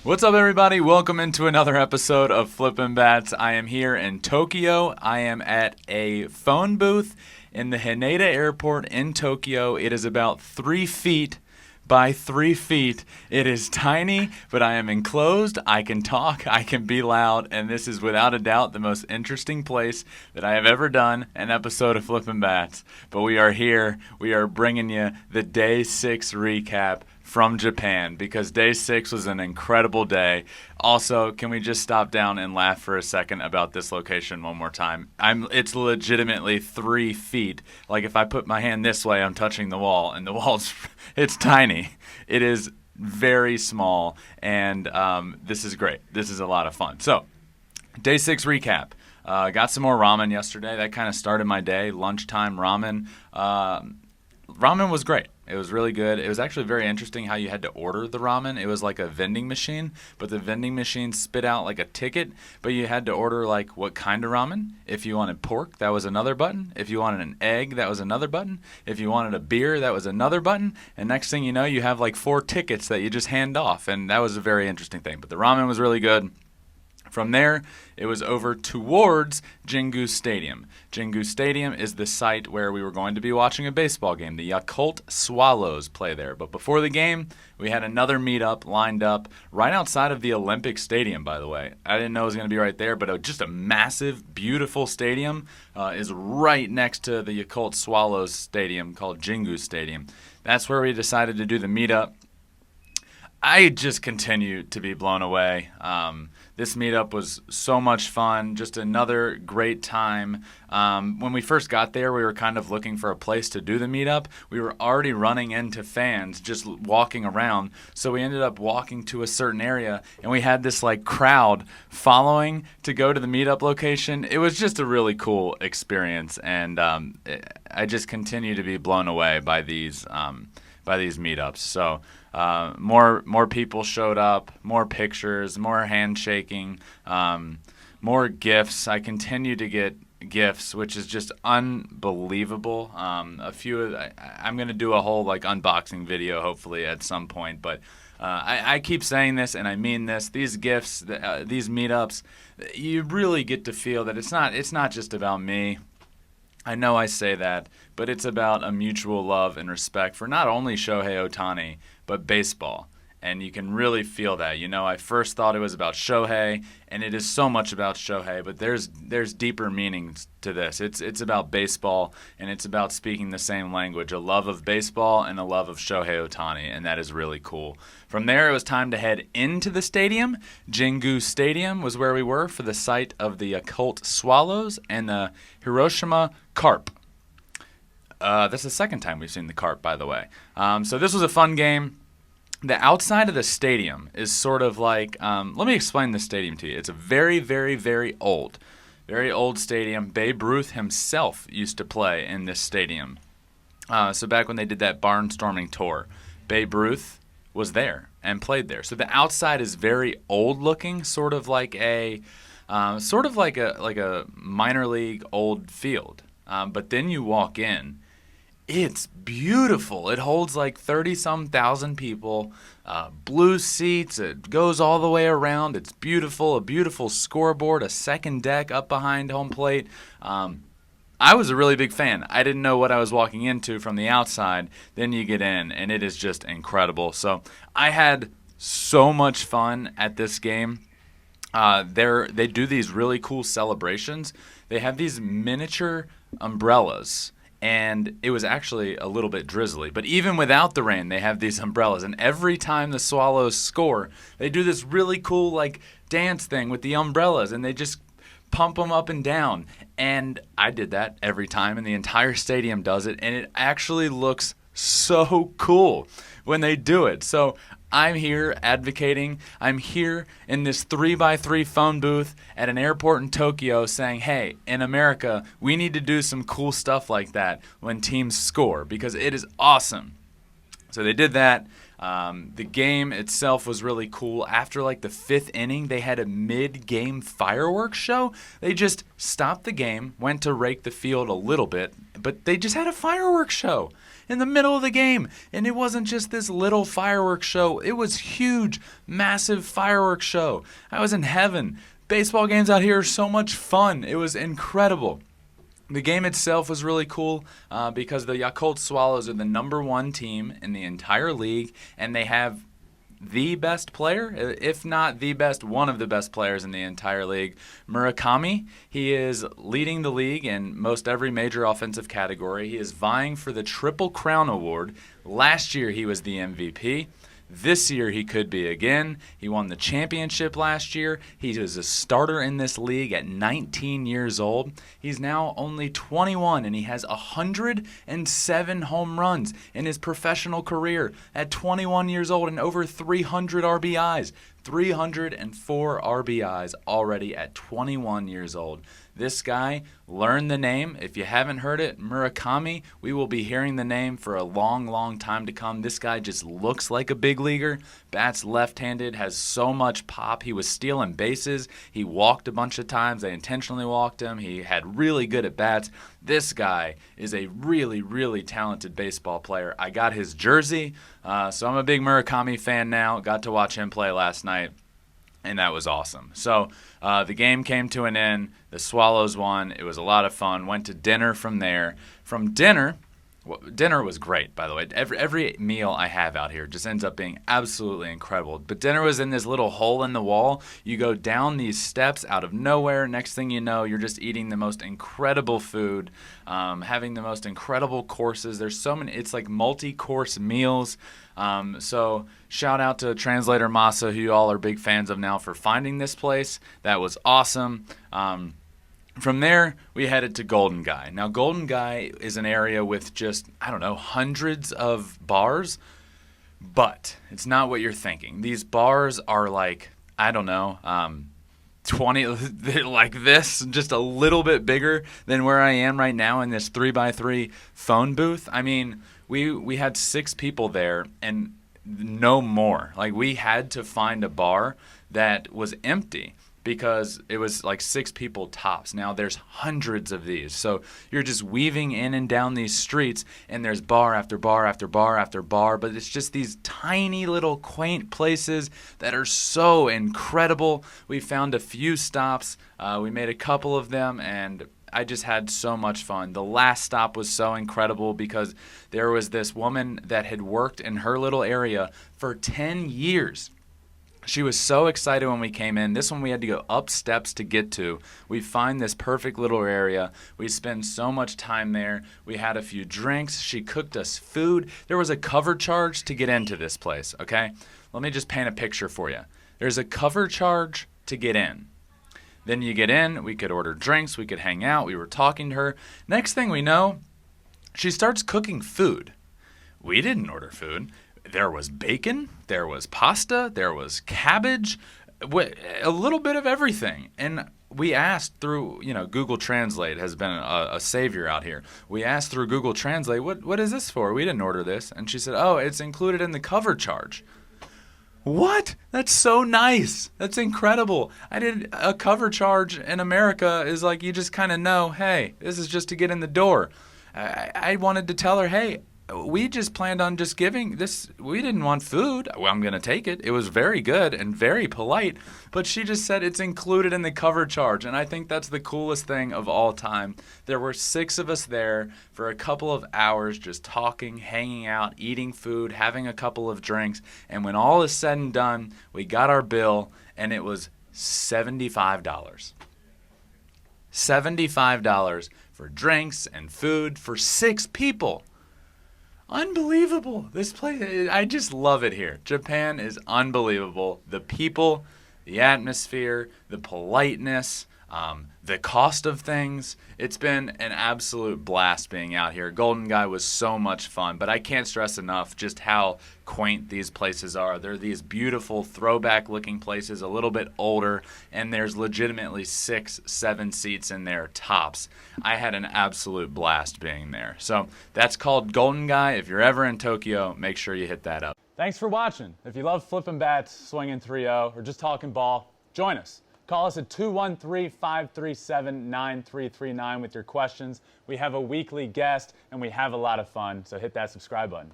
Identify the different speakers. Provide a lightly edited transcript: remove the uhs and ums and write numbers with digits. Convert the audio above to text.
Speaker 1: What's up, everybody? Welcome into another episode of Flippin' Bats. I am here in Tokyo. I am at a phone booth in the Haneda Airport in Tokyo. It is about 3 feet by 3 feet. It is tiny, but I am enclosed. I can talk, I can be loud, and this is without a doubt the most interesting place that I have ever done an episode of Flippin' Bats. But we are here. We are bringing you the Day 6 recap from Japan, because Day 6 was an incredible day. Also, can we just stop down and laugh for a second about this location one more time? It's legitimately 3 feet. Like, if I put my hand this way, I'm touching the wall, and the wall's it's tiny. It is very small, and this is great. This is a lot of fun. So, Day 6 recap. Got some more ramen yesterday. That kind of started my day. Lunchtime ramen. Ramen was great. It was really good. It was actually very interesting how you had to order the ramen. It was like a vending machine, but the vending machine spit out like a ticket, but you had to order like what kind of ramen. If you wanted pork, that was another button. If you wanted an egg, that was another button. If you wanted a beer, that was another button. And next thing you know, you have like 4 tickets that you just hand off, and that was a very interesting thing. But the ramen was really good. From there, it was over towards Jingu Stadium. Jingu Stadium is the site where we were going to be watching a baseball game. The Yakult Swallows play there. But before the game, we had another meetup lined up right outside of the Olympic Stadium, by the way. I didn't know it was going to be right there, but just a massive, beautiful stadium is right next to the Yakult Swallows Stadium called Jingu Stadium. That's where we decided to do the meetup. I just continue to be blown away. This meetup was so much fun, just another great time. When we first got there, we were kind of looking for a place to do the meetup. We were already running into fans just walking around, so we ended up walking to a certain area, and we had this like crowd following to go to the meetup location. It was just a really cool experience, and I just continue to be blown away by these meetups. So more people showed up, more pictures, more handshaking, more gifts. I continue to get gifts, which is just unbelievable. I'm going to do a whole like unboxing video hopefully at some point, but I keep saying this and I mean this. These gifts, these meetups, you really get to feel that it's not just about me. I know I say that, but it's about a mutual love and respect for not only Shohei Ohtani, but baseball. And you can really feel that. You know, I first thought it was about Shohei, and it is so much about Shohei, but there's deeper meanings to this. It's about baseball, and it's about speaking the same language, a love of baseball and a love of Shohei Ohtani, and that is really cool. From there, it was time to head into the stadium. Jingu Stadium was where we were for the site of the Yakult Swallows and the Hiroshima Carp. That's the second time we've seen the Carp, by the way. So this was a fun game. The outside of the stadium is sort of like, let me explain the stadium to you. It's a very, very, very old stadium. Babe Ruth himself used to play in this stadium. So back when they did that barnstorming tour, Babe Ruth was there and played there. So the outside is very old looking, sort of like a minor league old field. But then you walk in. It's beautiful. It holds like 30-some thousand people. Blue seats. It goes all the way around. It's beautiful. A beautiful scoreboard. A second deck up behind home plate. I was a really big fan. I didn't know what I was walking into from the outside. Then you get in, and it is just incredible. So I had so much fun at this game. They do these really cool celebrations. They have these miniature umbrellas. And it was actually a little bit drizzly. But even without the rain, they have these umbrellas. And every time the Swallows score, they do this really cool like dance thing with the umbrellas. And they just pump them up and down. And I did that every time. And the entire stadium does it. And it actually looks so cool when they do it. So I'm here advocating. I'm here in this 3x3 phone booth at an airport in Tokyo saying, hey, in America, we need to do some cool stuff like that when teams score because it is awesome. So they did that. The game itself was really cool. After like the 5th inning, they had a mid-game fireworks show. They just stopped the game, went to rake the field a little bit, but they just had a fireworks show in the middle of the game. And it wasn't just this little fireworks show. It was huge, massive fireworks show. I was in heaven. Baseball games out here are so much fun. It was incredible. The game itself was really cool because the Yakult Swallows are the #1 team in the entire league, and they have the best player, if not the best, one of the best players in the entire league, Murakami. He is leading the league in most every major offensive category. He is vying for the Triple Crown Award. Last year he was the MVP. This year he could be again. He won the championship last year. He was a starter in this league at 19 years old. He's now only 21, and he has 107 home runs in his professional career at 21 years old and over 300 RBIs. 304 RBIs already at 21 years old. This guy, learn the name. If you haven't heard it, Murakami, we will be hearing the name for a long, long time to come. This guy just looks like a big leaguer. Bats left-handed, has so much pop. He was stealing bases. He walked a bunch of times. They intentionally walked him. He had really good at-bats. This guy is a really, really talented baseball player. I got his jersey, so I'm a big Murakami fan now. Got to watch him play last night, and that was awesome. So the game came to an end. The Swallows won. It was a lot of fun. Went to dinner from there. From dinner was great, by the way. Every meal I have out here just ends up being absolutely incredible. But dinner was in this little hole in the wall. You go down these steps out of nowhere. Next thing you know, you're just eating the most incredible food, having the most incredible courses. There's so many. It's like multi-course meals. So shout out to Translator Masa, who you all are big fans of now, for finding this place. That was awesome. From there, we headed to Golden Guy. Now, Golden Guy is an area with just, hundreds of bars, but it's not what you're thinking. These bars are like, 20, like this, just a little bit bigger than where I am right now in this 3x3 phone booth. I mean, we had 6 people there and no more. Like, we had to find a bar that was empty, because it was like 6 people tops. Now there's hundreds of these. So you're just weaving in and down these streets, and there's bar after bar after bar after bar, but it's just these tiny little quaint places that are so incredible. We found a few stops. We made a couple of them, and I just had so much fun. The last stop was so incredible because there was this woman that had worked in her little area for 10 years. She was so excited when we came in. This one we had to go up steps to get to. We find this perfect little area. We spend so much time there. We had a few drinks. She cooked us food. There was a cover charge to get into this place, okay? Let me just paint a picture for you. There's a cover charge to get in. Then you get in. We could order drinks. We could hang out. We were talking to her. Next thing we know, she starts cooking food. We didn't order food. There was bacon, there was pasta, there was cabbage, a little bit of everything. And we asked through, Google Translate has been a savior out here. We asked through Google Translate, what is this for? We didn't order this. And she said, oh, it's included in the cover charge. What? That's so nice. That's incredible. I did a cover charge in America is like you just kind of know, hey, this is just to get in the door. I wanted to tell her, hey, we just planned on just giving this. We didn't want food. Well, I'm going to take it. It was very good and very polite. But she just said it's included in the cover charge. And I think that's the coolest thing of all time. There were 6 of us there for a couple of hours just talking, hanging out, eating food, having a couple of drinks. And when all is said and done, we got our bill, and it was $75. $75 for drinks and food for 6 people. Unbelievable. This place, I just love it here. Japan is unbelievable. The people, the atmosphere, the politeness, the cost of things. It's been an absolute blast being out here. Golden Guy was so much fun, but I can't stress enough just how quaint these places are. They're these beautiful throwback looking places, a little bit older, and there's legitimately 6, 7 seats in there tops. I had an absolute blast being there. So that's called Golden Guy. If you're ever in Tokyo, make sure you hit that up. Thanks for watching. If you love flipping bats, swinging 3-0, or just talking ball, join us.
Speaker 2: Call us at 213-537-9339 with your questions. We have a weekly guest, and we have a lot of fun, so hit that subscribe button.